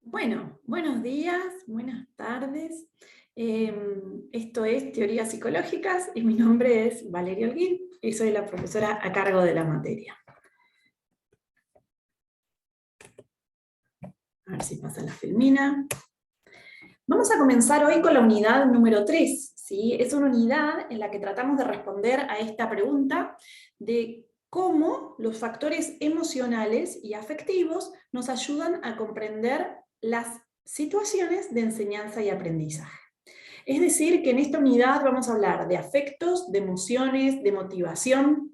Bueno, buenos días, buenas tardes. Esto es Teorías Psicológicas y mi nombre es Valeria Holguín y soy la profesora a cargo de la materia. A ver si pasa la filmina. Vamos a comenzar hoy con la unidad número 3, ¿sí? Es una unidad en la que tratamos de responder a esta pregunta de cómo los factores emocionales y afectivos nos ayudan a comprender las situaciones de enseñanza y aprendizaje. Es decir, que en esta unidad vamos a hablar de afectos, de emociones, de motivación,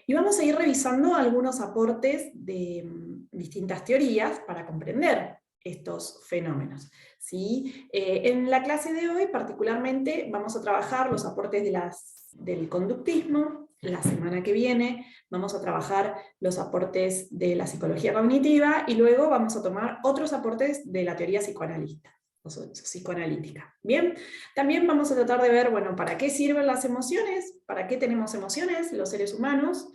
y vamos a ir revisando algunos aportes de distintas teorías para comprender estos fenómenos, ¿sí? En la clase de hoy particularmente vamos a trabajar los aportes del conductismo. La semana que viene vamos a trabajar los aportes de la psicología cognitiva y luego vamos a tomar otros aportes de la teoría psicoanalítica. Bien, también vamos a tratar de ver, bueno, ¿para qué sirven las emociones? ¿Para qué tenemos emociones los seres humanos?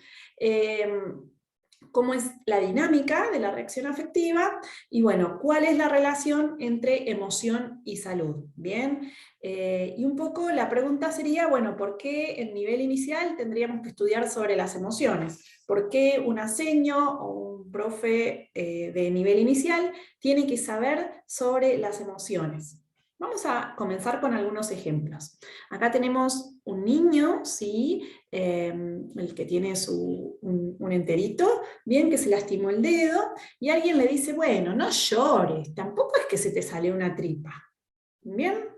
Cómo es la dinámica de la reacción afectiva y bueno, cuál es la relación entre emoción y salud. Bien, y un poco la pregunta sería, bueno, ¿por qué en nivel inicial tendríamos que estudiar sobre las emociones? ¿Por qué un seño o un profe de nivel inicial tiene que saber sobre las emociones? Vamos a comenzar con algunos ejemplos. Acá tenemos un niño, ¿sí? El que tiene un enterito, bien, que se lastimó el dedo, y alguien le dice, bueno, no llores, tampoco es que se te salió una tripa. Bien.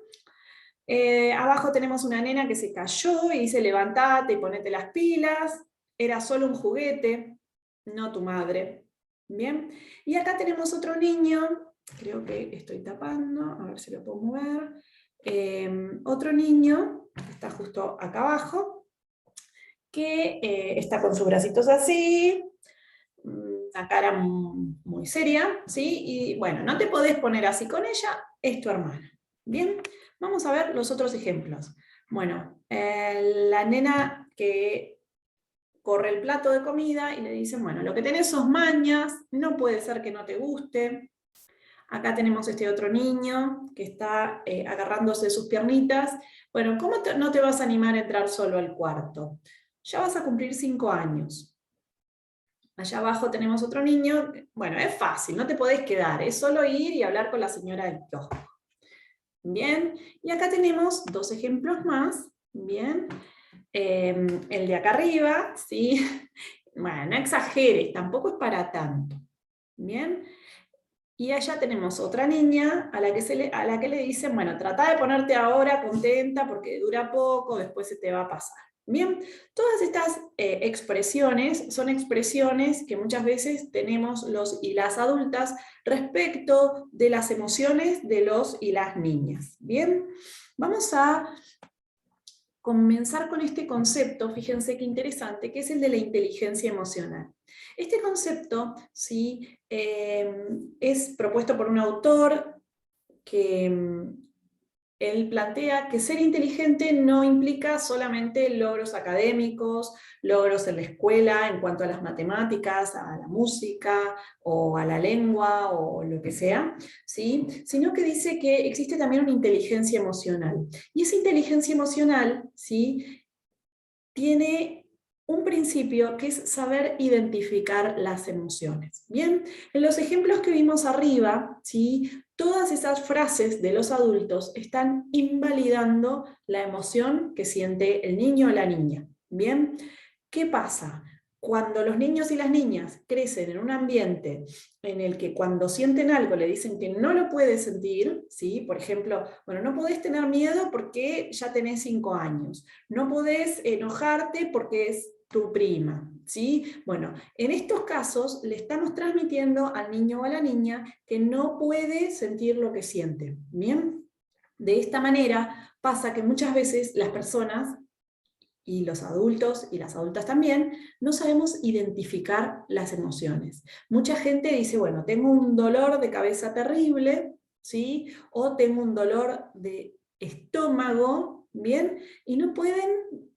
Abajo tenemos una nena que se cayó y dice, levantate y ponete las pilas, era solo un juguete, no tu madre. Bien. Y acá tenemos otro niño, creo que estoy tapando, a ver si lo puedo mover. Otro niño, que está justo acá abajo, que está con sus bracitos así, una cara muy seria, ¿sí? Y bueno, no te podés poner así con ella, es tu hermana. Bien, vamos a ver los otros ejemplos. Bueno, la nena que corre el plato de comida y le dicen, bueno, lo que tenés son mañas, no puede ser que no te guste. Acá tenemos este otro niño que está agarrándose sus piernitas. Bueno, ¿cómo no te vas a animar a entrar solo al cuarto? Ya vas a cumplir 5 años. Allá abajo tenemos otro niño. Bueno, es fácil, no te podés quedar, es solo ir y hablar con la señora del kiosco. Bien, y acá tenemos dos ejemplos más. Bien, el de acá arriba, ¿sí? Bueno, no exageres, tampoco es para tanto. Bien, y allá tenemos otra niña a la que le dicen, bueno, trata de ponerte ahora contenta porque dura poco, después se te va a pasar. Bien, todas estas expresiones son expresiones que muchas veces tenemos los y las adultas respecto de las emociones de los y las niñas. Bien, vamos a comenzar con este concepto, fíjense qué interesante, que es el de la inteligencia emocional. Este concepto, ¿sí? Es propuesto por un autor que él plantea que ser inteligente no implica solamente logros académicos, logros en la escuela en cuanto a las matemáticas, a la música o a la lengua o lo que sea, ¿sí? Sino que dice que existe también una inteligencia emocional. Y esa inteligencia emocional, ¿sí? Tiene un principio que es saber identificar las emociones. Bien, en los ejemplos que vimos arriba, ¿sí? Todas esas frases de los adultos están invalidando la emoción que siente el niño o la niña. Bien, ¿qué pasa? Cuando los niños y las niñas crecen en un ambiente en el que cuando sienten algo le dicen que no lo puede sentir, ¿sí? Por ejemplo, bueno, no podés tener miedo porque ya tenés 5 años, no podés enojarte porque es tu prima, ¿sí? Bueno, en estos casos le estamos transmitiendo al niño o a la niña que no puede sentir lo que siente, ¿bien? De esta manera pasa que muchas veces las personas y los adultos y las adultas también, no sabemos identificar las emociones. Mucha gente dice, bueno, tengo un dolor de cabeza terrible, ¿sí? O tengo un dolor de estómago, ¿bien? Y no pueden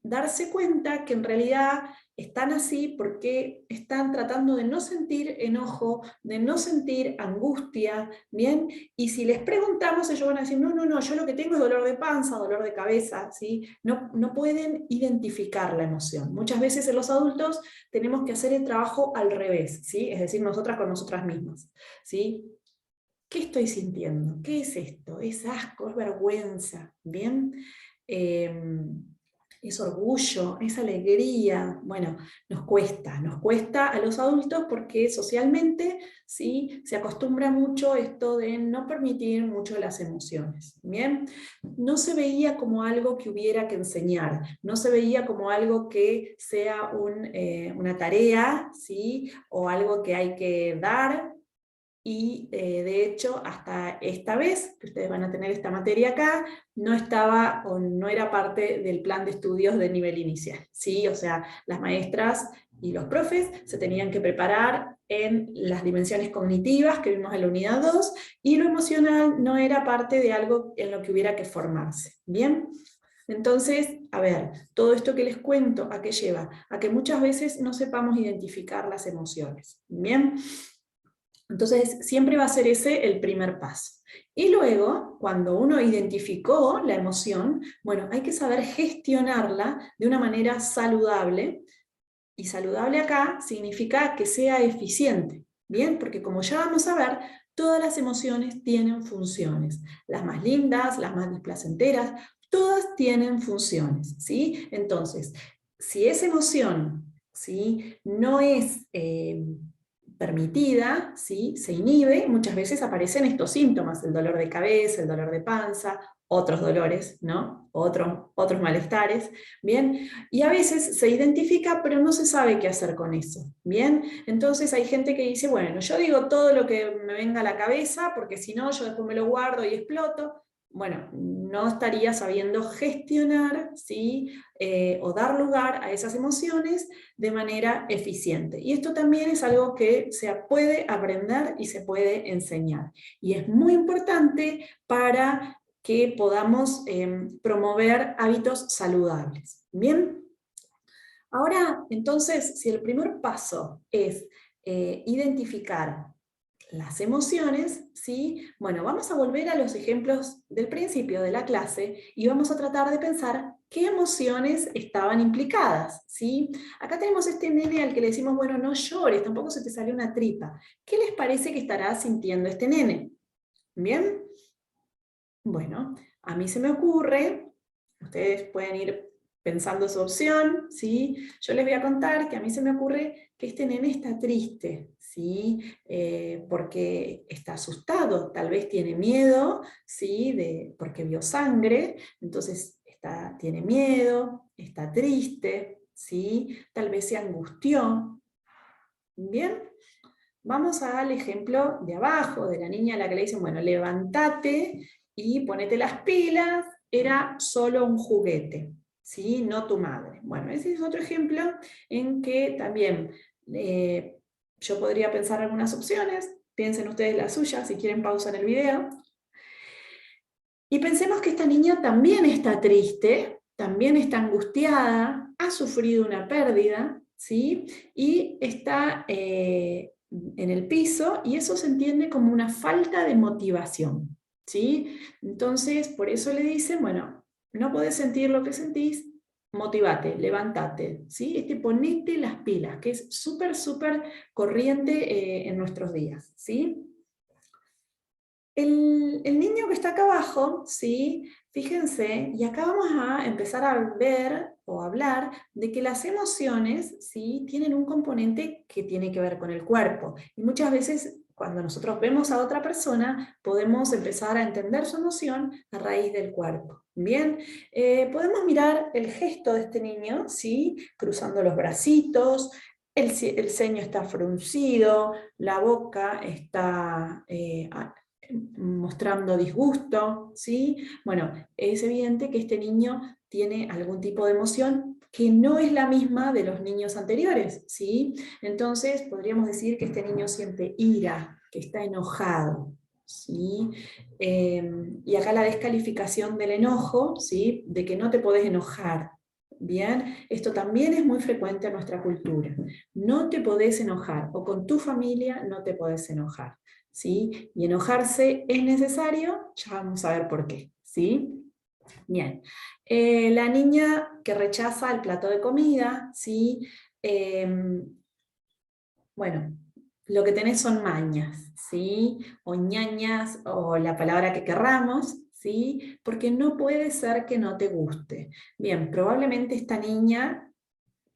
darse cuenta que en realidad están así porque están tratando de no sentir enojo, de no sentir angustia, ¿bien? Y si les preguntamos, ellos van a decir, no, no, no, yo lo que tengo es dolor de panza, dolor de cabeza, ¿sí? No pueden identificar la emoción. Muchas veces en los adultos tenemos que hacer el trabajo al revés, ¿sí? Es decir, nosotras con nosotras mismas, ¿sí? ¿Qué estoy sintiendo? ¿Qué es esto? ¿Es asco? ¿Es vergüenza? ¿Bien? ¿Es orgullo? ¿Es alegría? Bueno, nos cuesta a los adultos porque socialmente, ¿sí?, se acostumbra mucho esto de no permitir mucho las emociones. ¿Bien? No se veía como algo que hubiera que enseñar, no se veía como algo que sea una tarea, ¿sí?, o algo que hay que dar. Y de hecho, hasta esta vez, que ustedes van a tener esta materia acá, no estaba o no era parte del plan de estudios de nivel inicial, ¿sí? O sea, las maestras y los profes se tenían que preparar en las dimensiones cognitivas que vimos en la unidad 2, y lo emocional no era parte de algo en lo que hubiera que formarse, ¿bien? Entonces, a ver, todo esto que les cuento, ¿a qué lleva? A que muchas veces no sepamos identificar las emociones, ¿bien? Entonces, siempre va a ser ese el primer paso. Y luego, cuando uno identificó la emoción, bueno, hay que saber gestionarla de una manera saludable. Y saludable acá significa que sea eficiente, ¿bien? Porque como ya vamos a ver, todas las emociones tienen funciones. Las más lindas, las más displacenteras, todas tienen funciones, ¿sí? Entonces, si esa emoción, ¿sí?, no es permitida, ¿sí?, se inhibe, muchas veces aparecen estos síntomas, el dolor de cabeza, el dolor de panza, otros dolores, ¿no? Otros malestares, ¿bien? Y a veces se identifica, pero no se sabe qué hacer con eso, ¿bien? Entonces hay gente que dice, bueno, yo digo todo lo que me venga a la cabeza, porque si no, yo después me lo guardo y exploto. Bueno, no estaría sabiendo gestionar, ¿sí?, o dar lugar a esas emociones de manera eficiente. Y esto también es algo que se puede aprender y se puede enseñar. Y es muy importante para que podamos promover hábitos saludables. ¿Bien? Ahora, entonces, si el primer paso es identificar las emociones, ¿sí? Bueno, vamos a volver a los ejemplos del principio de la clase y vamos a tratar de pensar qué emociones estaban implicadas, ¿sí? Acá tenemos este nene al que le decimos, bueno, no llores, tampoco se te salió una tripa. ¿Qué les parece que estará sintiendo este nene? ¿Bien? Bueno, a mí se me ocurre, ustedes pueden ir pensando su opción, ¿sí? Yo les voy a contar que a mí se me ocurre que este nene está triste, ¿sí? Porque está asustado, tal vez tiene miedo, ¿sí?, porque vio sangre, entonces tiene miedo, está triste, ¿sí? Tal vez se angustió. ¿Bien? Vamos al ejemplo de abajo, de la niña a la que le dicen, bueno, levántate y ponete las pilas, era solo un juguete, ¿sí?, no tu madre. Bueno, ese es otro ejemplo en que también yo podría pensar algunas opciones, piensen ustedes las suyas, si quieren pausan el video. Y pensemos que esta niña también está triste, también está angustiada, ha sufrido una pérdida, ¿sí?, y está en el piso, y eso se entiende como una falta de motivación, ¿sí? Entonces, por eso le dicen, bueno, no podés sentir lo que sentís, motivate, levántate, ¿sí? Ponete las pilas, que es súper, súper corriente en nuestros días, ¿sí? El niño que está acá abajo, ¿sí?, fíjense, y acá vamos a empezar a ver o hablar de que las emociones, ¿sí?, tienen un componente que tiene que ver con el cuerpo. Y muchas veces cuando nosotros vemos a otra persona, podemos empezar a entender su emoción a raíz del cuerpo. Bien, podemos mirar el gesto de este niño, ¿sí?, cruzando los bracitos, el ceño está fruncido, la boca está mostrando disgusto, ¿sí? Bueno, es evidente que este niño tiene algún tipo de emoción que no es la misma de los niños anteriores, ¿sí? Entonces podríamos decir que este niño siente ira, que está enojado, ¿sí? Y acá la descalificación del enojo, ¿sí?, de que no te podés enojar, Bien, esto también es muy frecuente en nuestra cultura. No te podés enojar, o con tu familia no te podés enojar, ¿sí? Y enojarse es necesario, ya vamos a ver por qué, ¿sí? Bien, la niña que rechaza el plato de comida, ¿sí? Bueno, lo que tenés son mañas, ¿sí? O ñañas, o la palabra que querramos, ¿sí? Porque no puede ser que no te guste. Bien, probablemente esta niña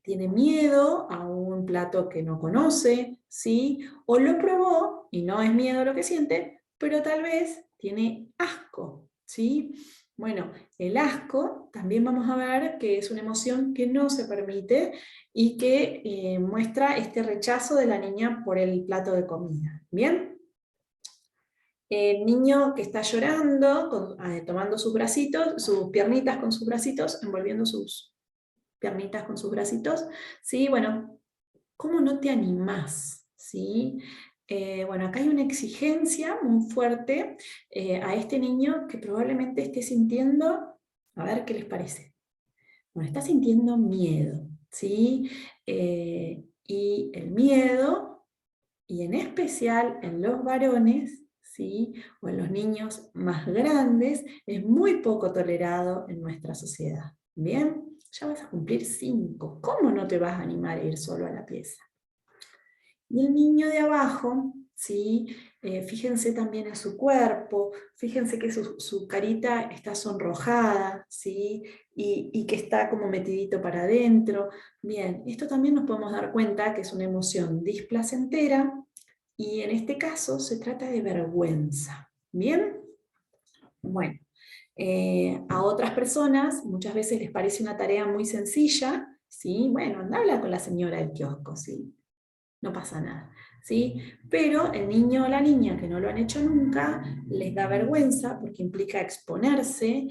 tiene miedo a un plato que no conoce, ¿sí? O lo probó y no es miedo lo que siente, pero tal vez tiene asco, ¿sí? Bueno, el asco también vamos a ver que es una emoción que no se permite y que muestra este rechazo de la niña por el plato de comida. ¿Bien? El niño que está llorando, tomando sus bracitos, sus piernitas con sus bracitos, envolviendo sus piernitas con sus bracitos, ¿sí? Bueno, ¿cómo no te animás? ¿Sí? Bueno, acá hay una exigencia muy fuerte a este niño que probablemente esté sintiendo, a ver qué les parece. Bueno, está sintiendo miedo, ¿sí? Y el miedo, y en especial en los varones, ¿sí? O en los niños más grandes, es muy poco tolerado en nuestra sociedad. ¿Bien? Ya vas a cumplir 5. ¿Cómo no te vas a animar a ir solo a la pieza? Y el niño de abajo, ¿sí? Fíjense también en su cuerpo, fíjense que su carita está sonrojada, ¿sí? Y que está como metidito para adentro. Bien, esto también nos podemos dar cuenta que es una emoción displacentera, y en este caso se trata de vergüenza. ¿Bien? Bueno, a otras personas muchas veces les parece una tarea muy sencilla, ¿sí? Bueno, anda a hablar con la señora del kiosco, ¿sí? No pasa nada, ¿sí? Pero el niño o la niña que no lo han hecho nunca, les da vergüenza porque implica exponerse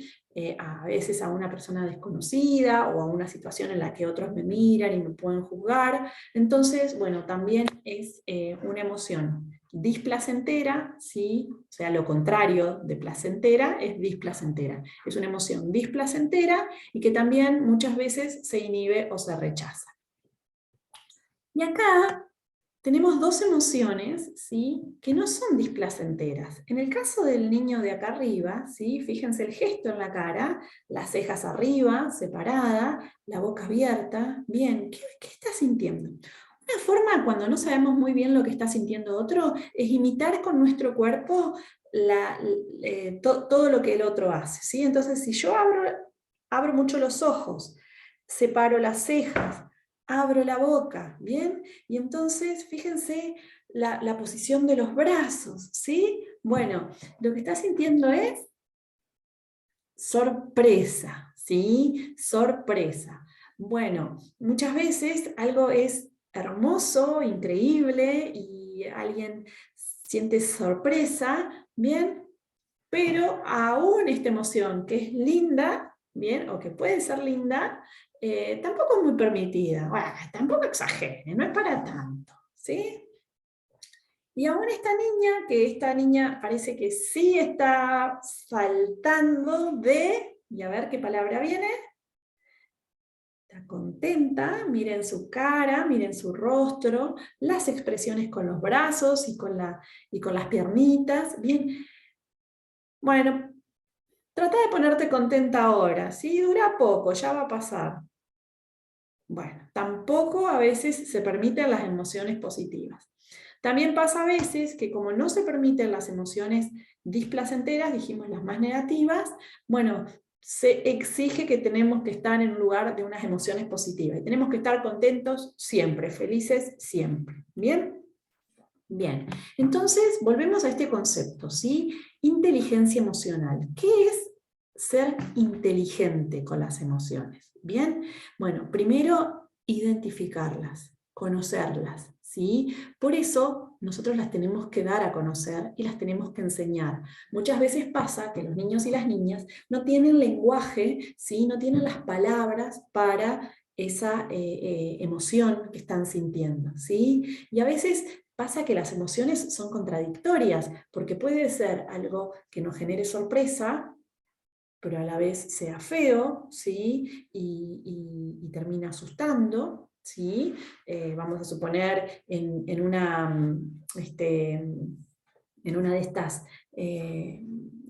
a veces a una persona desconocida o a una situación en la que otros me miran y me pueden juzgar. Entonces, bueno, también es una emoción displacentera, ¿sí? O sea, lo contrario de placentera es displacentera. Es una emoción displacentera y que también muchas veces se inhibe o se rechaza. Y acá tenemos dos emociones, ¿sí? Que no son displacenteras. En el caso del niño de acá arriba, ¿sí? Fíjense el gesto en la cara, las cejas arriba, separada, la boca abierta. Bien, ¿qué está sintiendo? Una forma, cuando no sabemos muy bien lo que está sintiendo otro, es imitar con nuestro cuerpo todo lo que el otro hace, ¿sí? Entonces, si yo abro mucho los ojos, separo las cejas, abro la boca, ¿bien? Y entonces, fíjense la posición de los brazos, ¿sí? Bueno, lo que está sintiendo es sorpresa, ¿sí? Sorpresa. Bueno, muchas veces algo es hermoso, increíble, y alguien siente sorpresa, ¿bien? Pero aún esta emoción que es linda, ¿bien? O que puede ser linda, tampoco es muy permitida. Bueno, tampoco exagere, no es para tanto, ¿sí? Y aún esta niña parece que sí está saltando de, y a ver qué palabra viene, está contenta, miren su cara, miren su rostro, las expresiones con los brazos y con las piernitas, bien. Bueno, trata de ponerte contenta ahora, ¿sí? Dura poco, ya va a pasar. Bueno, tampoco a veces se permiten las emociones positivas. También pasa a veces que como no se permiten las emociones displacenteras, dijimos las más negativas, bueno, se exige que tenemos que estar en un lugar de unas emociones positivas. Y tenemos que estar contentos siempre, felices siempre. ¿Bien? Bien. Entonces, volvemos a este concepto, ¿sí? Inteligencia emocional. ¿Qué es ser inteligente con las emociones? ¿Bien? Bueno, primero, identificarlas, conocerlas, ¿sí? Por eso nosotros las tenemos que dar a conocer y las tenemos que enseñar. Muchas veces pasa que los niños y las niñas no tienen lenguaje, ¿sí? No tienen las palabras para esa emoción que están sintiendo, ¿sí? Y a veces pasa que las emociones son contradictorias, porque puede ser algo que nos genere sorpresa, pero a la vez sea feo, ¿sí? Y termina asustando, ¿sí? Vamos a suponer en una de estas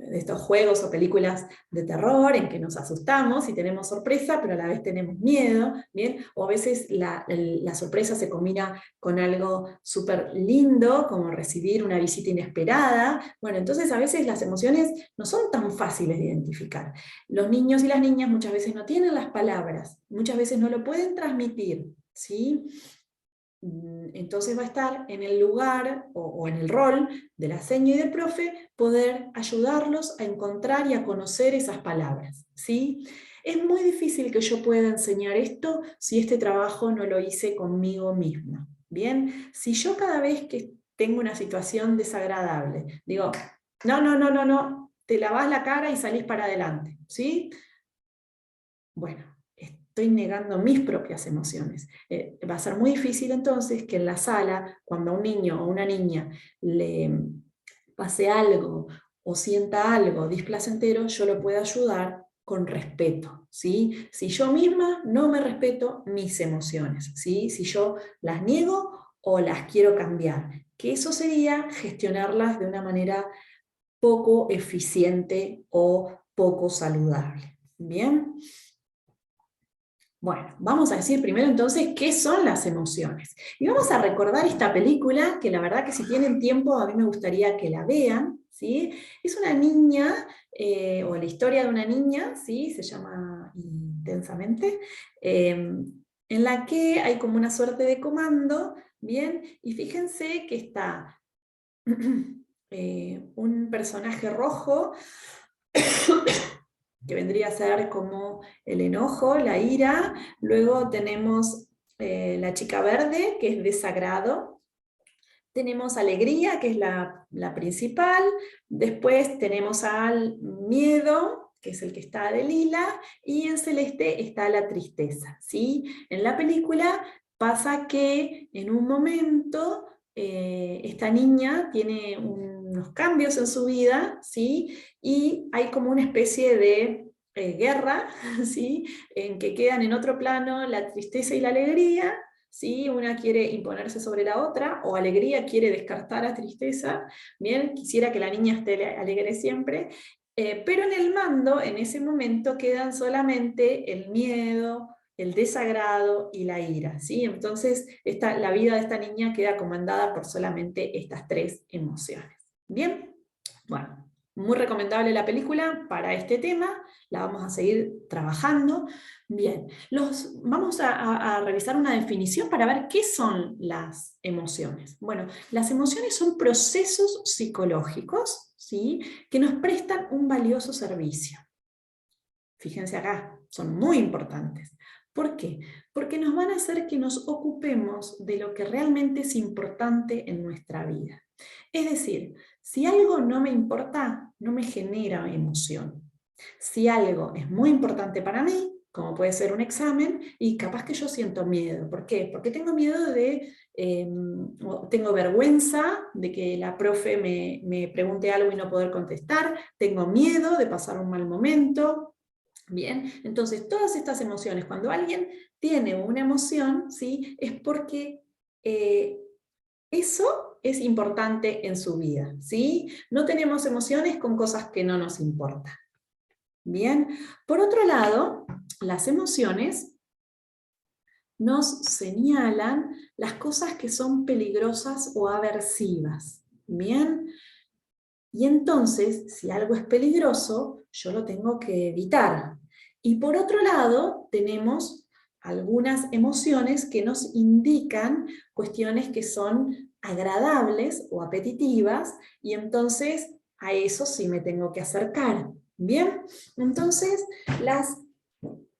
de estos juegos o películas de terror en que nos asustamos y tenemos sorpresa, pero a la vez tenemos miedo, ¿bien? O a veces la sorpresa se combina con algo súper lindo, como recibir una visita inesperada. Bueno, entonces a veces las emociones no son tan fáciles de identificar. Los niños y las niñas muchas veces no tienen las palabras, muchas veces no lo pueden transmitir, ¿sí? Entonces va a estar en el lugar o en el rol de la seño y del profe poder ayudarlos a encontrar y a conocer esas palabras, ¿sí? Es muy difícil que yo pueda enseñar esto si este trabajo no lo hice conmigo misma, ¿bien? Si yo cada vez que tengo una situación desagradable digo, no, no, no, no, no, te lavas la cara y salís para adelante, ¿sí? Bueno, estoy negando mis propias emociones. Va a ser muy difícil entonces que en la sala, cuando a un niño o una niña le pase algo o sienta algo displacentero, yo lo pueda ayudar con respeto, ¿sí? Si yo misma no me respeto mis emociones, ¿sí? Si yo las niego o las quiero cambiar, que eso sería gestionarlas de una manera poco eficiente o poco saludable. ¿Bien? Bueno, vamos a decir primero entonces qué son las emociones. Y vamos a recordar esta película, que la verdad que si tienen tiempo a mí me gustaría que la vean, ¿sí? Es una niña, o la historia de una niña, ¿sí? Se llama Intensamente, en la que hay como una suerte de comando, ¿bien? Y fíjense que está un personaje rojo, que vendría a ser como el enojo, la ira. Luego tenemos la chica verde, que es desagrado. Tenemos alegría, que es la principal. Después tenemos al miedo, que es el que está de lila. Y en celeste está la tristeza, ¿sí? En la película pasa que en un momento esta niña tiene unos cambios en su vida, ¿sí? Y hay como una especie de guerra, ¿sí? En que quedan en otro plano la tristeza y la alegría, ¿sí? Una quiere imponerse sobre la otra, o alegría quiere descartar a tristeza, bien, quisiera que la niña esté alegre siempre, pero en el mando, en ese momento, quedan solamente el miedo, el desagrado y la ira, ¿sí? Entonces la vida de esta niña queda comandada por solamente estas tres emociones. ¿Bien? Bueno, muy recomendable la película para este tema, la vamos a seguir trabajando. Bien, vamos a revisar una definición para ver qué son las emociones. Bueno, las emociones son procesos psicológicos, ¿sí? Que nos prestan un valioso servicio. Fíjense acá, son muy importantes. ¿Por qué? Porque nos van a hacer que nos ocupemos de lo que realmente es importante en nuestra vida. Es decir, si algo no me importa, no me genera emoción. Si algo es muy importante para mí, como puede ser un examen, y capaz que yo siento miedo. ¿Por qué? Porque tengo miedo tengo vergüenza de que la profe me pregunte algo y no poder contestar, tengo miedo de pasar un mal momento. Bien, entonces todas estas emociones, cuando alguien tiene una emoción, ¿sí? Es porque eso es importante en su vida, ¿sí? No tenemos emociones con cosas que no nos importan. Bien, por otro lado, las emociones nos señalan las cosas que son peligrosas o aversivas. Bien, y entonces, si algo es peligroso, yo lo tengo que evitar. Y por otro lado, tenemos algunas emociones que nos indican cuestiones que son agradables o apetitivas, y entonces a eso sí me tengo que acercar. Bien, entonces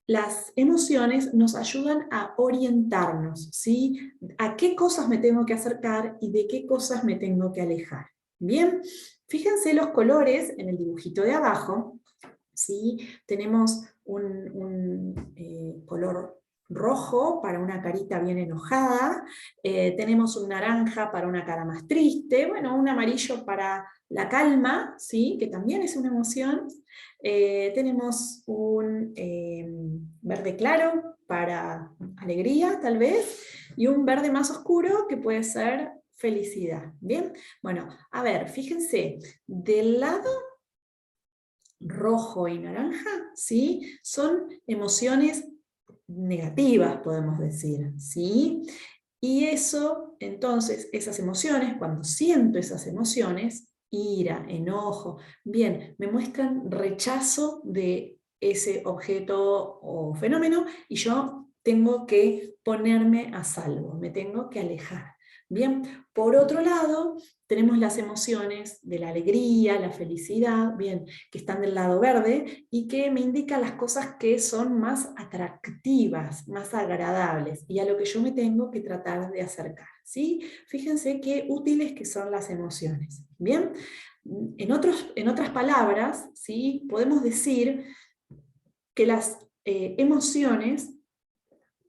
las emociones nos ayudan a orientarnos, ¿sí? A qué cosas me tengo que acercar y de qué cosas me tengo que alejar. Bien, fíjense los colores en el dibujito de abajo, ¿sí? Tenemos un color rojo para una carita bien enojada, tenemos un naranja para una cara más triste, bueno, un amarillo para la calma, ¿sí? Que también es una emoción. Tenemos un verde claro para alegría, tal vez, y un verde más oscuro que puede ser felicidad. Bien, bueno, a ver, fíjense, del lado rojo y naranja, ¿sí? Son emociones negativas, podemos decir, ¿sí? Y eso, entonces, esas emociones, cuando siento esas emociones, ira, enojo, bien, me muestran rechazo de ese objeto o fenómeno y yo tengo que ponerme a salvo, me tengo que alejar. Bien, por otro lado, tenemos las emociones de la alegría, la felicidad, bien, que están del lado verde y que me indican las cosas que son más atractivas, más agradables y a lo que yo me tengo que tratar de acercar, ¿sí? Fíjense qué útiles que son las emociones, ¿bien? En otras palabras, ¿sí? Podemos decir que las emociones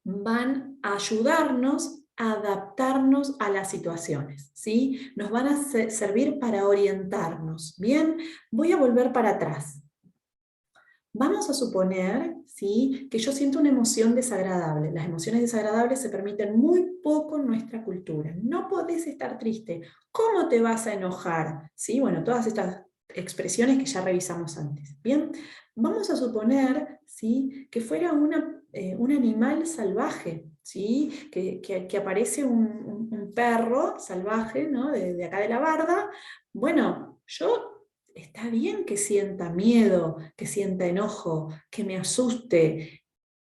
van a ayudarnos a adaptarnos a las situaciones, ¿sí? Nos van a servir para orientarnos, ¿bien? Voy a volver para atrás. Vamos a suponer, ¿sí?, que yo siento una emoción desagradable. Las emociones desagradables se permiten muy poco en nuestra cultura. No podés estar triste. ¿Cómo te vas a enojar? ¿Sí? Bueno, todas estas expresiones que ya revisamos antes. Bien, vamos a suponer, ¿sí?, que fuera un animal salvaje, ¿sí?, que aparece un perro salvaje, ¿no?, de acá de la barda. Bueno, yo... Está bien que sienta miedo, que sienta enojo, que me asuste,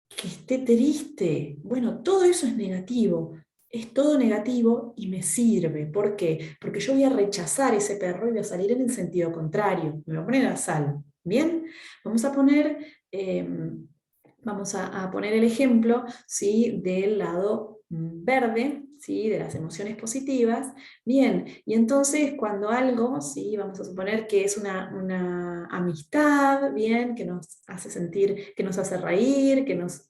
que esté triste. Bueno, todo eso es negativo. Es todo negativo y me sirve. ¿Por qué? Porque yo voy a rechazar ese perro y voy a salir en el sentido contrario. Me voy a poner a salvo. ¿Bien? Vamos a poner, vamos a poner el ejemplo, ¿sí?, del lado verde, ¿sí?, de las emociones positivas. Bien, y entonces cuando algo, ¿sí?, vamos a suponer que es una amistad, bien, que nos hace sentir, que nos hace reír, que nos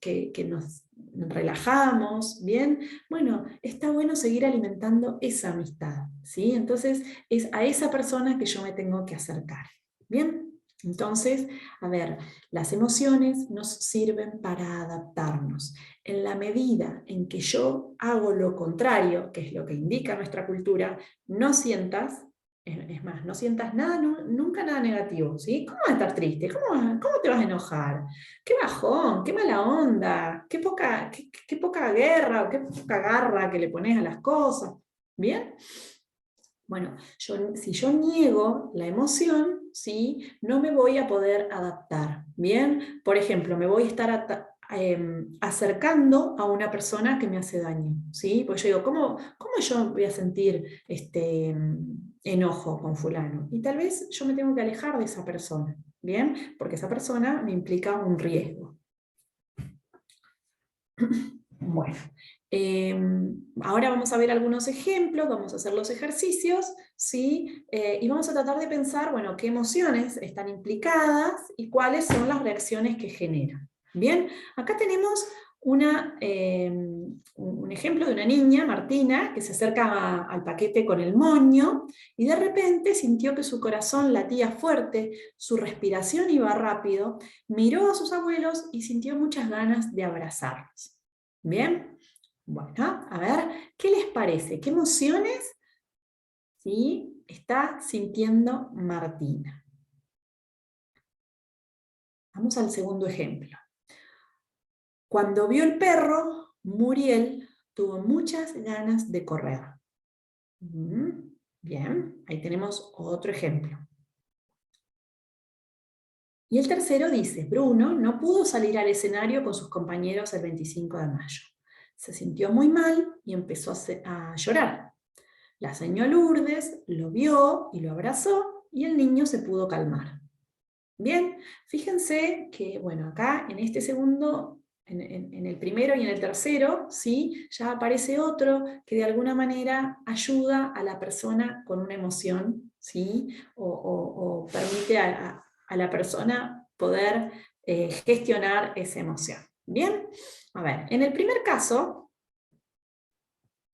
relajamos, bien, bueno, está bueno seguir alimentando esa amistad, ¿sí? Entonces es a esa persona que yo me tengo que acercar, ¿bien? Entonces, a ver, las emociones nos sirven para adaptarnos. En la medida en que yo hago lo contrario, que es lo que indica nuestra cultura, no sientas, es más, no sientas nada, nunca nada negativo, ¿sí? ¿Cómo vas a estar triste? ¿Cómo te vas a enojar? ¡Qué bajón! ¡Qué mala onda! ¡Qué poca guerra o qué poca garra que le pones a las cosas! ¿Bien? Bueno, si yo niego la emoción, ¿sí?, no me voy a poder adaptar, ¿bien? Por ejemplo, me voy a estar acercando a una persona que me hace daño, ¿sí? Pues yo digo, ¿cómo yo voy a sentir enojo con fulano? Y tal vez yo me tengo que alejar de esa persona, ¿bien? Porque esa persona me implica un riesgo. Bueno, ahora vamos a ver algunos ejemplos, vamos a hacer los ejercicios, ¿sí? Y vamos a tratar de pensar, bueno, qué emociones están implicadas y cuáles son las reacciones que generan. Bien, acá tenemos un ejemplo de una niña, Martina, que se acerca al paquete con el moño y de repente sintió que su corazón latía fuerte, su respiración iba rápido, miró a sus abuelos y sintió muchas ganas de abrazarlos. ¿Bien? Bueno, a ver, ¿qué les parece? ¿Qué emociones, sí, está sintiendo Martina? Vamos al segundo ejemplo. Cuando vio el perro, Muriel tuvo muchas ganas de correr. Bien, ahí tenemos otro ejemplo. Y el tercero dice, Bruno no pudo salir al escenario con sus compañeros el 25 de mayo. Se sintió muy mal y empezó a llorar. La señora Lourdes lo vio y lo abrazó y el niño se pudo calmar. Bien, fíjense que, bueno, acá en este segundo, en el primero y en el tercero, ¿sí?, ya aparece otro que de alguna manera ayuda a la persona con una emoción, ¿sí?, o permite a la persona poder gestionar esa emoción. Bien, a ver, en el primer caso,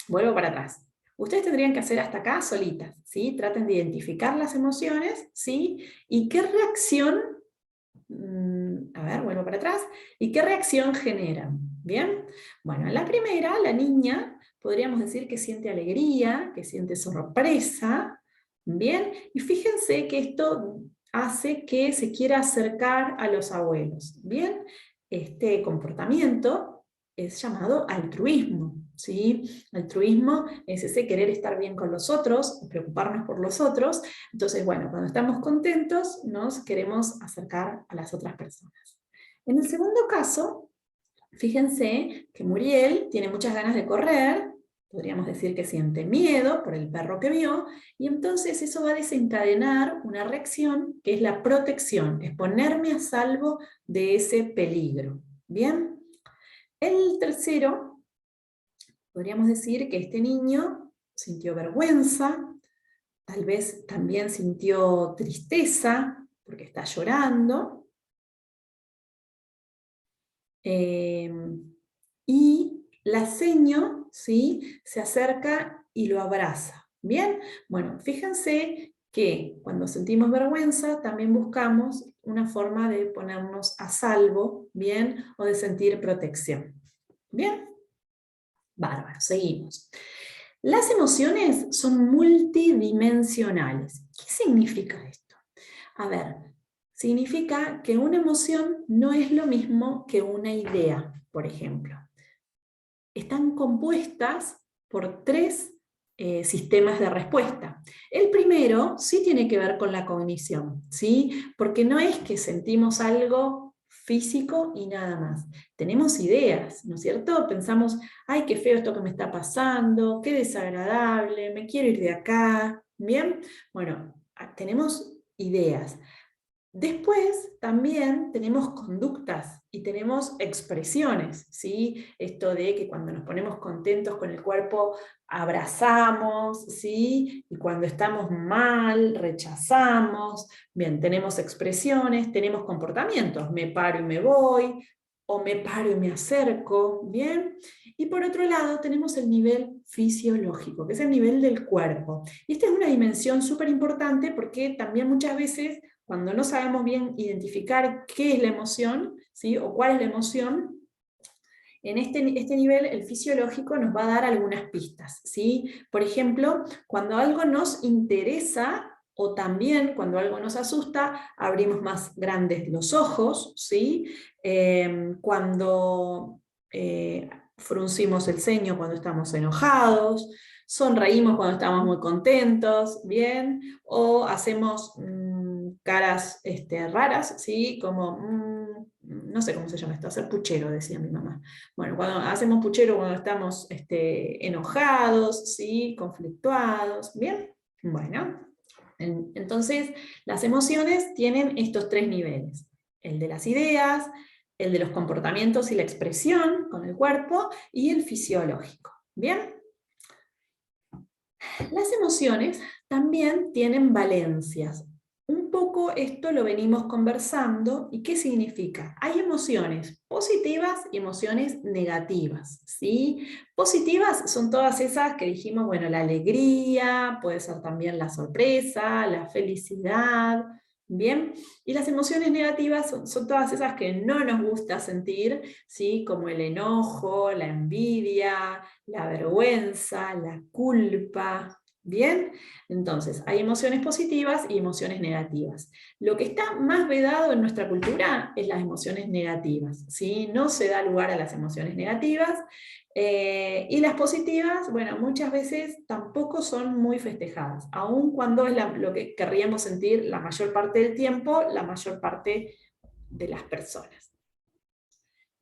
vuelvo para atrás. Ustedes tendrían que hacer hasta acá solitas, ¿sí? Traten de identificar las emociones, ¿sí? Y qué reacción, a ver, vuelvo para atrás, y qué reacción generan, ¿bien? Bueno, en la primera, la niña, podríamos decir que siente alegría, que siente sorpresa, ¿bien? Y fíjense que esto hace que se quiera acercar a los abuelos, ¿bien? Este comportamiento es llamado altruismo, ¿sí? Altruismo es ese querer estar bien con los otros, preocuparnos por los otros. Entonces, bueno, cuando estamos contentos, nos queremos acercar a las otras personas. En el segundo caso, fíjense que Muriel tiene muchas ganas de correr, podríamos decir que siente miedo por el perro que vio, y entonces eso va a desencadenar una reacción que es la protección, es ponerme a salvo de ese peligro. ¿Bien? El tercero, podríamos decir que este niño sintió vergüenza, tal vez también sintió tristeza porque está llorando, y la seño, ¿sí?, se acerca y lo abraza. ¿Bien? Bueno, fíjense que cuando sentimos vergüenza también buscamos una forma de ponernos a salvo, ¿bien? O de sentir protección. ¿Bien? Bárbaro, seguimos. Las emociones son multidimensionales. ¿Qué significa esto? A ver, significa que una emoción no es lo mismo que una idea, por ejemplo. Están compuestas por tres sistemas de respuesta. El primero sí tiene que ver con la cognición, ¿sí? Porque no es que sentimos algo físico y nada más. Tenemos ideas, ¿no es cierto? Pensamos, ay, qué feo esto que me está pasando, qué desagradable, me quiero ir de acá, ¿bien? Bueno, tenemos ideas. Después también tenemos conductas y tenemos expresiones, ¿sí? Esto de que cuando nos ponemos contentos con el cuerpo abrazamos, ¿sí? Y cuando estamos mal rechazamos. Bien, tenemos expresiones, tenemos comportamientos, me paro y me voy, o me paro y me acerco, ¿bien? Y por otro lado tenemos el nivel fisiológico, que es el nivel del cuerpo. Y esta es una dimensión súper importante porque también muchas veces cuando no sabemos bien identificar qué es la emoción, ¿sí?, o cuál es la emoción, en este nivel el fisiológico nos va a dar algunas pistas, ¿sí? Por ejemplo, cuando algo nos interesa o también cuando algo nos asusta, abrimos más grandes los ojos, ¿sí? Cuando fruncimos el ceño cuando estamos enojados, sonreímos cuando estamos muy contentos, ¿bien? O hacemos caras raras, ¿sí? Como, no sé cómo se llama esto, hacer puchero, decía mi mamá. Bueno, cuando hacemos puchero cuando estamos enojados, ¿sí? Conflictuados, ¿bien? Bueno, entonces las emociones tienen estos tres niveles. El de las ideas, el de los comportamientos y la expresión con el cuerpo, y el fisiológico. ¿Bien? Las emociones también tienen valencias. Un poco esto lo venimos conversando. ¿Y qué significa? Hay emociones positivas y emociones negativas, ¿sí? Positivas son todas esas que dijimos, bueno, la alegría, puede ser también la sorpresa, la felicidad, ¿bien? Y las emociones negativas son todas esas que no nos gusta sentir, ¿sí? Como el enojo, la envidia, la vergüenza, la culpa. ¿Bien? Entonces, hay emociones positivas y emociones negativas. Lo que está más vedado en nuestra cultura es las emociones negativas, ¿sí? No se da lugar a las emociones negativas. Y las positivas, bueno, muchas veces tampoco son muy festejadas, aun cuando es lo que querríamos sentir la mayor parte del tiempo, la mayor parte de las personas.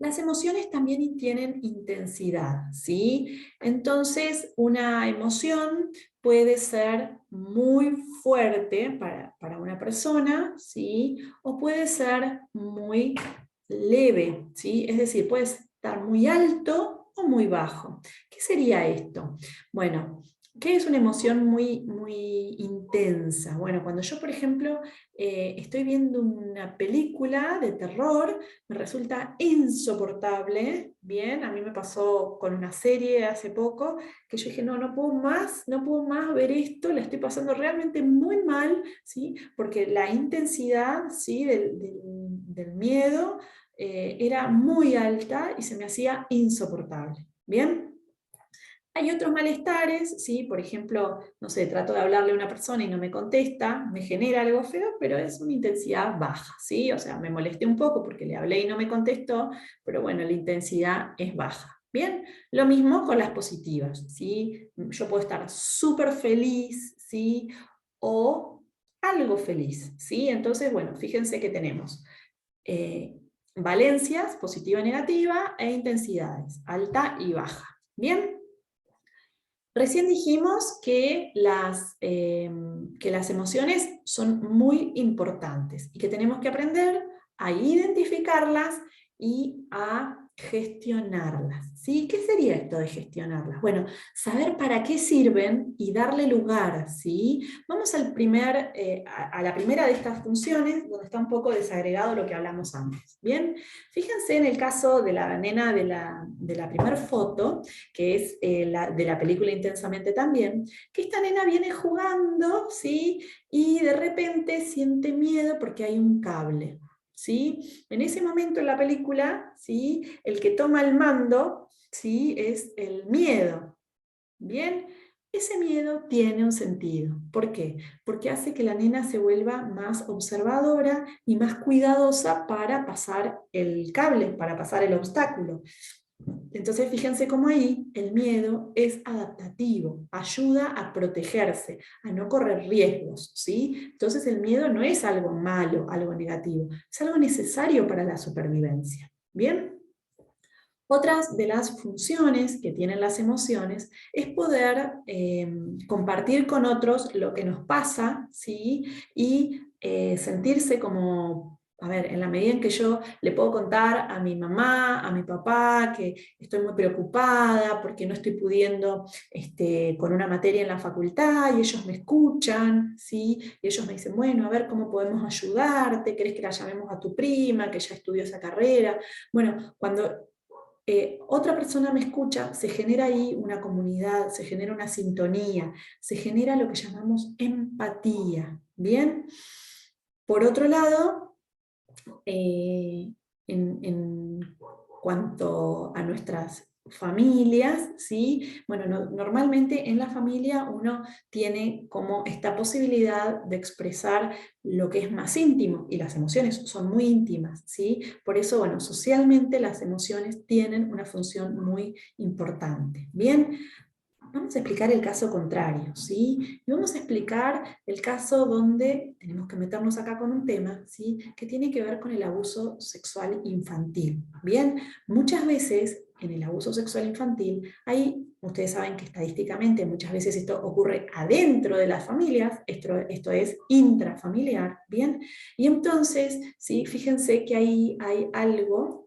Las emociones también tienen intensidad, ¿sí? Entonces, una emoción puede ser muy fuerte para una persona, ¿sí? O puede ser muy leve, ¿sí? Es decir, puede estar muy alto o muy bajo. ¿Qué sería esto? Bueno, ¿Qué es una emoción muy, muy intensa? Bueno, cuando yo, por ejemplo, estoy viendo una película de terror, me resulta insoportable, bien, a mí me pasó con una serie hace poco, que yo dije, no, no puedo más, no puedo más ver esto, la estoy pasando realmente muy mal, ¿sí? Porque la intensidad, ¿sí? del miedo era muy alta y se me hacía insoportable, ¿bien? Hay otros malestares, ¿sí? Por ejemplo, no sé, trato de hablarle a una persona y no me contesta, me genera algo feo, pero es una intensidad baja, ¿sí? O sea, me molesté un poco porque le hablé y no me contestó, pero bueno, la intensidad es baja. Bien, lo mismo con las positivas, ¿sí? Yo puedo estar súper feliz, ¿sí? O algo feliz, ¿sí? Entonces, bueno, fíjense que tenemos eh, valencias, positiva, negativa, e intensidades, alta y baja. Bien. Recién dijimos que las emociones son muy importantes y que tenemos que aprender a identificarlas y a gestionarlas, ¿sí? ¿Qué sería esto de gestionarlas? Bueno, saber para qué sirven y darle lugar, ¿sí? Vamos a la primera de estas funciones, donde está un poco desagregado lo que hablamos antes, ¿bien? Fíjense en el caso de la nena de la primera foto, que es de la película Intensamente también, que esta nena viene jugando, ¿sí? Y de repente siente miedo porque hay un cable, ¿sí? En ese momento en la película, ¿sí? El que toma el mando, ¿sí? Es el miedo, ¿bien? Ese miedo tiene un sentido. ¿Por qué? Porque hace que la nena se vuelva más observadora y más cuidadosa para pasar el cable, para pasar el obstáculo. Entonces fíjense cómo ahí el miedo es adaptativo, ayuda a protegerse, a no correr riesgos, ¿sí? Entonces el miedo no es algo malo, algo negativo, es algo necesario para la supervivencia. ¿Bien? Otras de las funciones que tienen las emociones es poder compartir con otros lo que nos pasa, ¿sí? Y sentirse como, a ver, en la medida en que yo le puedo contar a mi mamá, a mi papá, que estoy muy preocupada porque no estoy pudiendo con una materia en la facultad y ellos me escuchan, ¿sí? Y ellos me dicen, bueno, a ver cómo podemos ayudarte, ¿querés que la llamemos a tu prima que ya estudió esa carrera? Bueno, cuando otra persona me escucha, se genera ahí una comunidad, se genera una sintonía, se genera lo que llamamos empatía, ¿bien? Por otro lado, eh, en cuanto a nuestras familias, ¿sí? Bueno, normalmente en la familia uno tiene como esta posibilidad de expresar lo que es más íntimo, y las emociones son muy íntimas, ¿sí? Por eso, bueno, socialmente las emociones tienen una función muy importante. Bien, vamos a explicar el caso contrario, ¿sí? Y vamos a explicar el caso donde tenemos que meternos acá con un tema, ¿sí? Que tiene que ver con el abuso sexual infantil. Bien, muchas veces en el abuso sexual infantil ustedes saben que estadísticamente muchas veces esto ocurre adentro de las familias, esto es intrafamiliar, ¿bien? Y entonces, ¿sí? Fíjense que ahí hay algo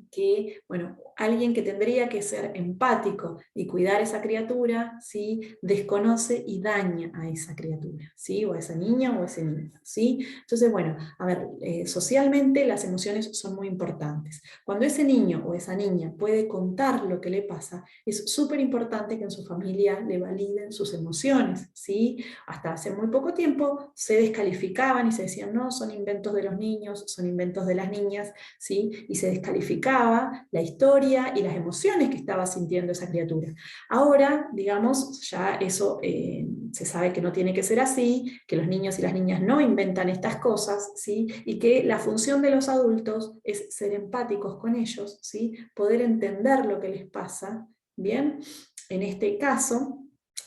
que, bueno, alguien que tendría que ser empático y cuidar a esa criatura, ¿sí? Desconoce y daña a esa criatura, ¿sí? O a esa niña o a ese niño, ¿sí? Entonces, bueno, a ver, socialmente las emociones son muy importantes. Cuando ese niño o esa niña puede contar lo que le pasa, es súper importante que en su familia le validen sus emociones, ¿sí? Hasta hace muy poco tiempo se descalificaban y se decían, no, son inventos de los niños, son inventos de las niñas, ¿sí? Y se descalificaba la historia y las emociones que estaba sintiendo esa criatura. Ahora, digamos, ya eso se sabe que no tiene que ser así, que los niños y las niñas no inventan estas cosas, ¿sí? Y que la función de los adultos es ser empáticos con ellos, ¿sí? Poder entender lo que les pasa, ¿bien? En este caso,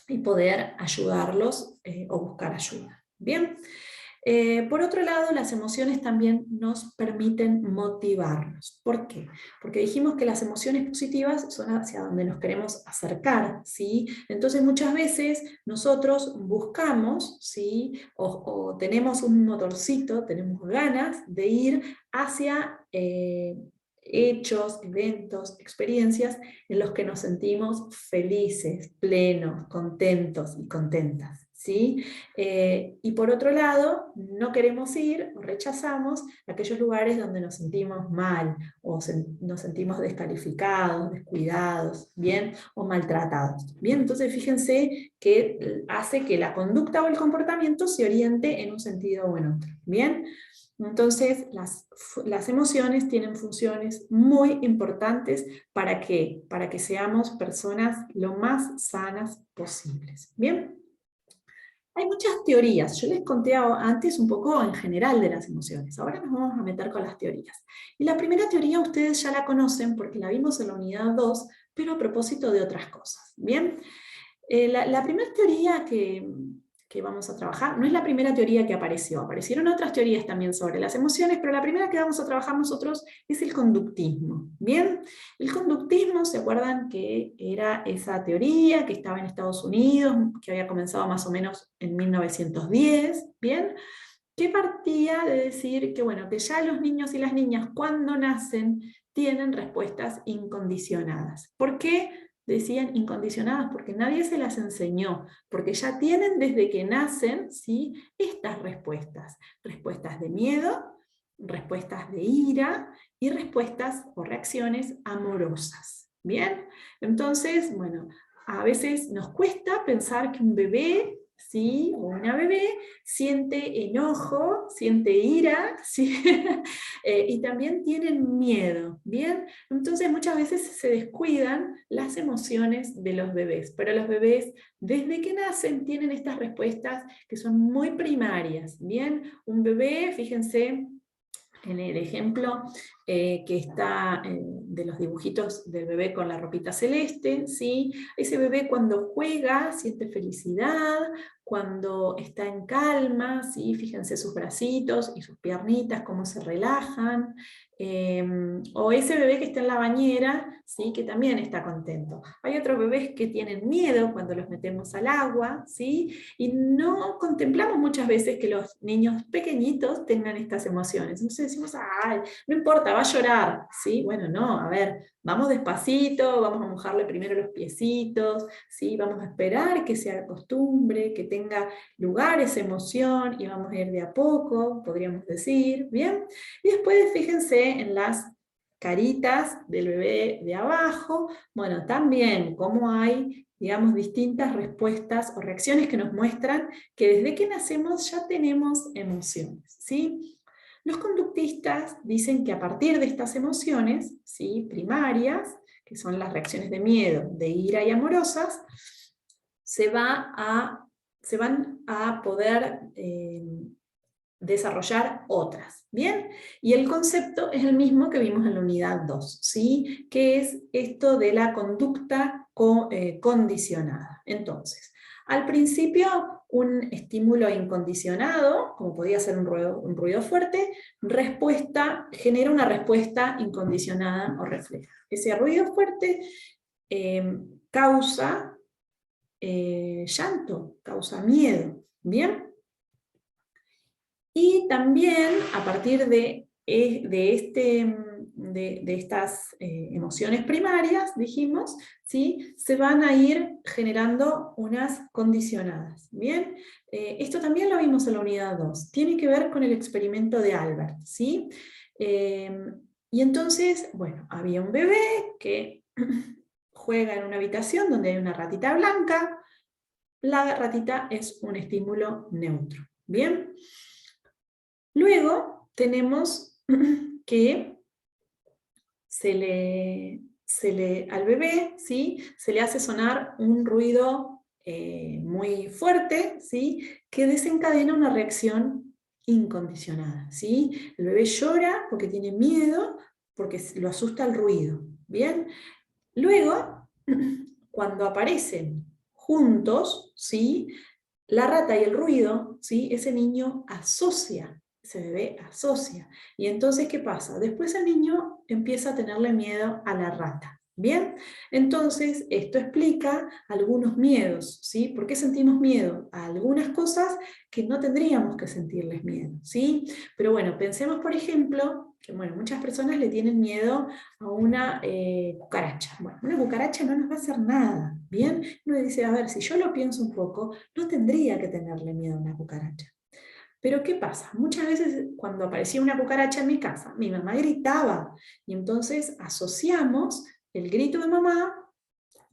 y poder ayudarlos o buscar ayuda. ¿Bien? Por otro lado, las emociones también nos permiten motivarnos. ¿Por qué? Porque dijimos que las emociones positivas son hacia donde nos queremos acercar, ¿sí? Entonces muchas veces nosotros buscamos, ¿sí? O tenemos un motorcito, tenemos ganas de ir hacia hechos, eventos, experiencias en los que nos sentimos felices, plenos, contentos y contentas, ¿sí? Y por otro lado, no queremos ir o rechazamos aquellos lugares donde nos sentimos mal o nos sentimos descalificados, descuidados, ¿bien? O maltratados, ¿bien? Entonces fíjense que hace que la conducta o el comportamiento se oriente en un sentido o en otro, ¿bien? Entonces, las emociones tienen funciones muy importantes ¿para qué? Para que seamos personas lo más sanas posibles. ¿Bien? Hay muchas teorías. Yo les conté antes un poco en general de las emociones. Ahora nos vamos a meter con las teorías. Y la primera teoría ustedes ya la conocen porque la vimos en la unidad 2, pero a propósito de otras cosas. ¿Bien? La primera teoría que vamos a trabajar, no es la primera teoría que apareció, aparecieron otras teorías también sobre las emociones, pero la primera que vamos a trabajar nosotros es el conductismo. ¿Bien? El conductismo, ¿se acuerdan que era esa teoría que estaba en Estados Unidos, que había comenzado más o menos en 1910? ¿Bien? Que partía de decir que, bueno, que ya los niños y las niñas cuando nacen tienen respuestas incondicionadas. ¿Por qué decían incondicionadas? Porque nadie se las enseñó, porque ya tienen desde que nacen, ¿sí?, estas respuestas. Respuestas de miedo, respuestas de ira y respuestas o reacciones amorosas. ¿Bien? Entonces, bueno, a veces nos cuesta pensar que un bebé, ¿sí?, o una bebé, siente enojo, siente ira, ¿sí? Y también tienen miedo, ¿bien? Entonces muchas veces se descuidan las emociones de los bebés, pero los bebés desde que nacen tienen estas respuestas que son muy primarias, ¿bien? Un bebé, fíjense en el ejemplo que está de los dibujitos del bebé con la ropita celeste, ¿sí? Ese bebé cuando juega siente felicidad, cuando está en calma, ¿sí? Fíjense sus bracitos y sus piernitas, cómo se relajan, o ese bebé que está en la bañera, ¿sí?, que también está contento. Hay otros bebés que tienen miedo cuando los metemos al agua, ¿sí?, y no contemplamos muchas veces que los niños pequeñitos tengan estas emociones. Entonces decimos, ay, no importa, va a llorar, ¿sí? Bueno, no, a ver, vamos despacito, vamos a mojarle primero los piecitos, ¿sí? Vamos a esperar que se acostumbre, que tenga lugar esa emoción, y vamos a ir de a poco, podríamos decir, ¿bien? Y después fíjense en las caritas del bebé de abajo, bueno, también cómo hay, digamos, distintas respuestas o reacciones que nos muestran que desde que nacemos ya tenemos emociones, ¿sí? Los conductistas dicen que a partir de estas emociones, ¿sí?, primarias, que son las reacciones de miedo, de ira y amorosas, se van a poder desarrollar otras, ¿bien? Y el concepto es el mismo que vimos en la unidad 2, ¿sí?, que es esto de la conducta condicionada. Entonces, al principio, un estímulo incondicionado, como podía ser un ruido fuerte, genera una respuesta incondicionada o refleja. Ese ruido fuerte causa llanto, causa miedo, ¿bien? Y también a partir de estas emociones primarias, dijimos, ¿sí?, se van a ir generando unas condicionadas. ¿Bien? Esto también lo vimos en la unidad 2. Tiene que ver con el experimento de Albert, ¿sí? Y entonces, bueno, había un bebé que juega en una habitación donde hay una ratita blanca. La ratita es un estímulo neutro. ¿Bien? Luego tenemos que al bebé, ¿sí?, se le hace sonar un ruido muy fuerte, ¿sí?, que desencadena una reacción incondicionada, ¿sí? El bebé llora porque tiene miedo, porque lo asusta el ruido. ¿Bien? Luego, cuando aparecen juntos, ¿sí?, la rata y el ruido, ¿sí?, ese niño asocia, ese bebé asocia. Y entonces, ¿qué pasa? Después el niño empieza a tenerle miedo a la rata. Bien, entonces esto explica algunos miedos, ¿sí? ¿Por qué sentimos miedo? A algunas cosas que no tendríamos que sentirles miedo, ¿sí? Pero bueno, pensemos por ejemplo, que bueno, muchas personas le tienen miedo a una cucaracha. Bueno, una cucaracha no nos va a hacer nada, ¿bien? Uno dice, a ver, si yo lo pienso un poco, no tendría que tenerle miedo a una cucaracha. Pero ¿qué pasa? Muchas veces cuando aparecía una cucaracha en mi casa, mi mamá gritaba, y entonces asociamos el grito de mamá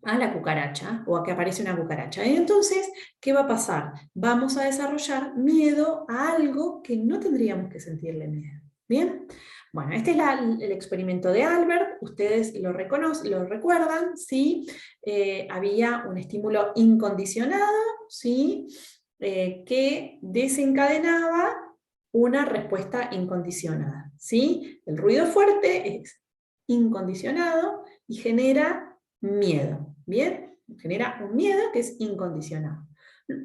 a la cucaracha, o a que aparece una cucaracha. Y entonces, ¿qué va a pasar? Vamos a desarrollar miedo a algo que no tendríamos que sentirle miedo. ¿Bien? Bueno, este es el experimento de Albert, ustedes lo reconocen, lo recuerdan, ¿sí? Había un estímulo incondicionado, ¿sí? Que desencadenaba una respuesta incondicionada, ¿sí? El ruido fuerte es incondicionado y genera miedo, ¿bien? Genera un miedo que es incondicionado.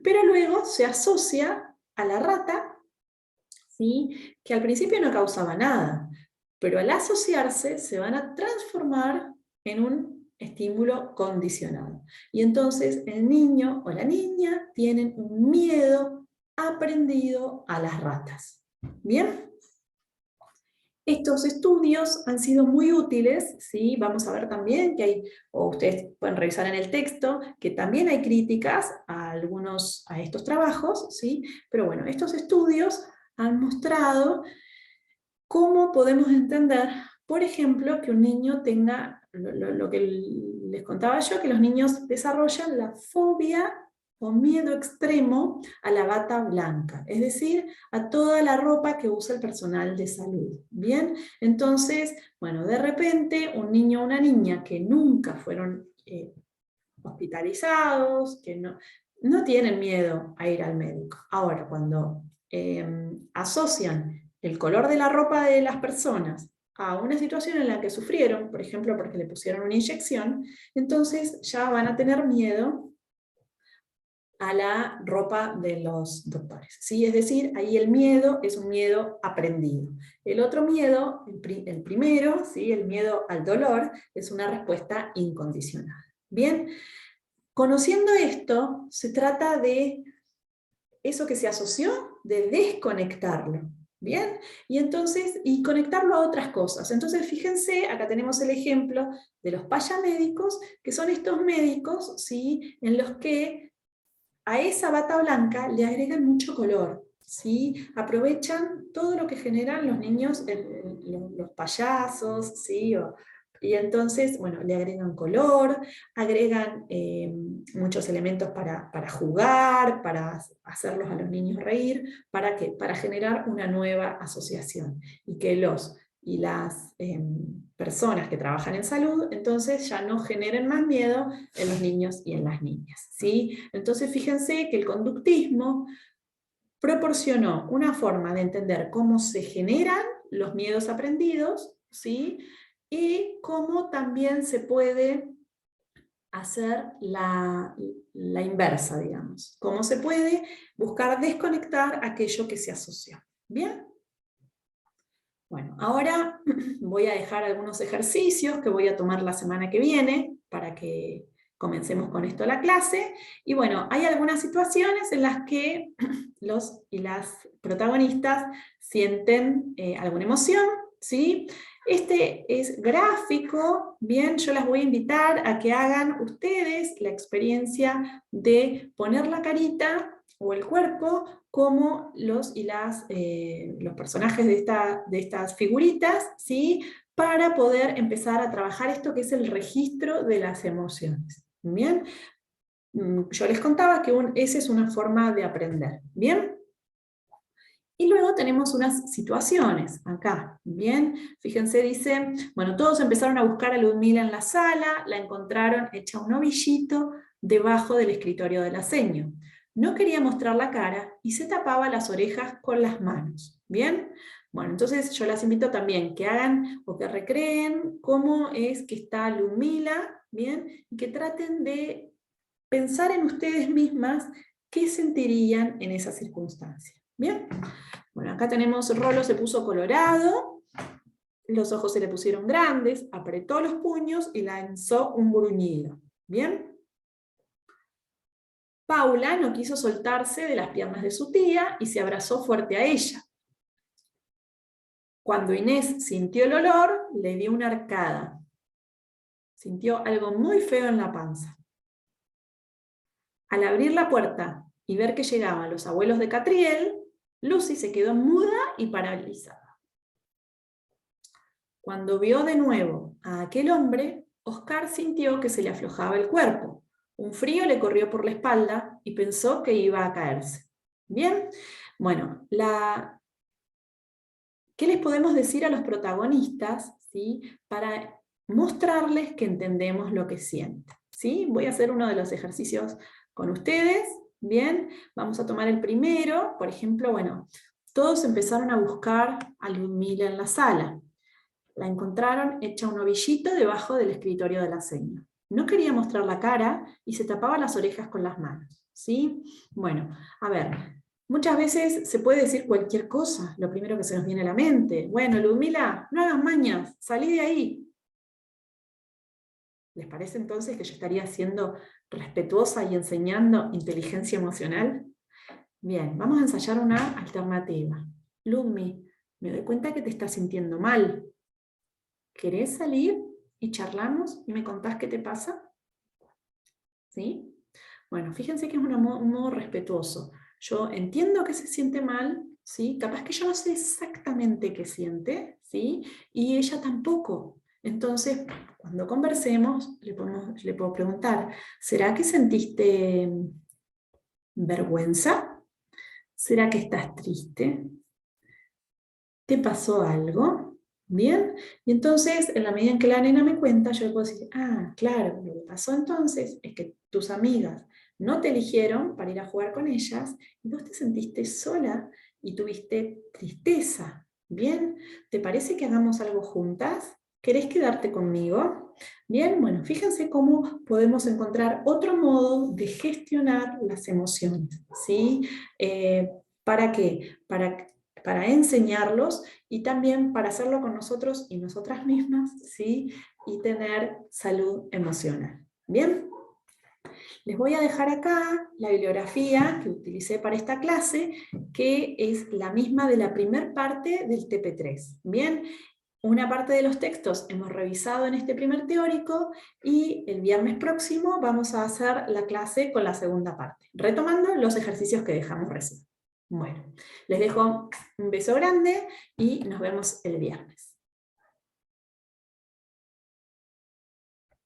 Pero luego se asocia a la rata, ¿sí? Que al principio no causaba nada, pero al asociarse se van a transformar en un estímulo condicionado. Y entonces el niño o la niña tienen un miedo aprendido a las ratas. ¿Bien? Estos estudios han sido muy útiles, ¿sí? Vamos a ver también que hay, o ustedes pueden revisar en el texto, que también hay críticas a estos trabajos, ¿sí? Pero bueno, estos estudios han mostrado cómo podemos entender, por ejemplo, que un niño tenga, lo que les contaba yo, que los niños desarrollan la fobia o miedo extremo a la bata blanca, es decir, a toda la ropa que usa el personal de salud. Bien, entonces, bueno, de repente un niño o una niña que nunca fueron hospitalizados, que no tienen miedo a ir al médico. Ahora, cuando asocian el color de la ropa de las personas a una situación en la que sufrieron, por ejemplo, porque le pusieron una inyección, entonces ya van a tener miedo a la ropa de los doctores, ¿sí? Es decir, ahí el miedo es un miedo aprendido. El otro miedo, el primero, ¿sí? El miedo al dolor, es una respuesta incondicional. Bien, conociendo esto, se trata de eso que se asoció, de desconectarlo. ¿Bien? Y entonces, y conectarlo a otras cosas. Entonces, fíjense, acá tenemos el ejemplo de los payamédicos, que son estos médicos, ¿sí? En los que a esa bata blanca le agregan mucho color, ¿sí? Aprovechan todo lo que generan los niños, los payasos, ¿sí? Y entonces, bueno, le agregan color, agregan muchos elementos para jugar, para hacerlos a los niños reír, ¿para qué? Para generar una nueva asociación, y que los y las personas que trabajan en salud, entonces ya no generen más miedo en los niños y en las niñas, ¿sí? Entonces fíjense que el conductismo proporcionó una forma de entender cómo se generan los miedos aprendidos, ¿sí? Y cómo también se puede hacer la inversa, digamos. Cómo se puede buscar desconectar aquello que se asoció. ¿Bien? Bueno, ahora voy a dejar algunos ejercicios que voy a tomar la semana que viene para que comencemos con esto la clase. Y bueno, hay algunas situaciones en las que los y las protagonistas sienten alguna emoción, ¿sí? Este es gráfico, bien, yo las voy a invitar a que hagan ustedes la experiencia de poner la carita o el cuerpo como los personajes de estas figuritas, ¿sí? Para poder empezar a trabajar esto que es el registro de las emociones. ¿Bien? Yo les contaba que esa es una forma de aprender. ¿Bien? Y luego tenemos unas situaciones acá, ¿bien? Fíjense, dice, bueno, todos empezaron a buscar a Ludmila en la sala, la encontraron hecha un ovillito debajo del escritorio de la seño. No quería mostrar la cara y se tapaba las orejas con las manos, ¿bien? Bueno, entonces yo las invito también que hagan o que recreen cómo es que está Ludmila, ¿bien? Y que traten de pensar en ustedes mismas qué sentirían en esa circunstancia, ¿bien? Bueno, acá tenemos Rolo se puso colorado, Los ojos se le pusieron grandes, apretó los puños y lanzó un gruñido. ¿Bien? Paula no quiso soltarse de las piernas de su tía y se abrazó fuerte a ella. Cuando Inés sintió el olor, le dio una arcada. Sintió algo muy feo en la panza. Al abrir la puerta y ver que llegaban los abuelos de Catriel, Lucy se quedó muda y paralizada. Cuando vio de nuevo a aquel hombre, Oscar sintió que se le aflojaba el cuerpo. Un frío le corrió por la espalda y pensó que iba a caerse. ¿Bien? Bueno, ¿qué les podemos decir a los protagonistas, ¿sí?, para mostrarles que entendemos lo que sienten? ¿Sí? Voy a hacer uno de los ejercicios con ustedes. Bien, vamos a tomar el primero. Por ejemplo, bueno, todos empezaron a buscar a Ludmila en la sala. La encontraron hecha un ovillito debajo del escritorio de la señora. No quería mostrar la cara y se tapaba las orejas con las manos. ¿Sí? Bueno, a ver, muchas veces se puede decir cualquier cosa, lo primero que se nos viene a la mente. Bueno, Ludmila, no hagas mañas, salí de ahí. ¿Les parece entonces que yo estaría siendo respetuosa y enseñando inteligencia emocional? Bien, vamos a ensayar una alternativa. Ludmi, me doy cuenta que te estás sintiendo mal. ¿Querés salir y charlamos y me contás qué te pasa? ¿Sí? Bueno, fíjense que es un modo respetuoso. Yo entiendo que se siente mal, ¿sí? Capaz que yo no sé exactamente qué siente, ¿sí? Y ella tampoco. Entonces, cuando conversemos, le puedo preguntar, ¿será que sentiste vergüenza? ¿Será que estás triste? ¿Te pasó algo? ¿Bien? Y entonces, en la medida en que la nena me cuenta, yo le puedo decir, ah, claro, lo que pasó entonces es que tus amigas no te eligieron para ir a jugar con ellas, y vos te sentiste sola y tuviste tristeza. ¿Bien? ¿Te parece que hagamos algo juntas? ¿Querés quedarte conmigo? Bien, bueno, fíjense cómo podemos encontrar otro modo de gestionar las emociones. ¿Sí? ¿Para qué? Para enseñarlos y también para hacerlo con nosotros y nosotras mismas, ¿sí? Y tener salud emocional. ¿Bien? Les voy a dejar acá la bibliografía que utilicé para esta clase, que es la misma de la primer parte del TP3. ¿Bien? Una parte de los textos hemos revisado en este primer teórico y el viernes próximo vamos a hacer la clase con la segunda parte, retomando los ejercicios que dejamos recién. Bueno, les dejo un beso grande y nos vemos el viernes.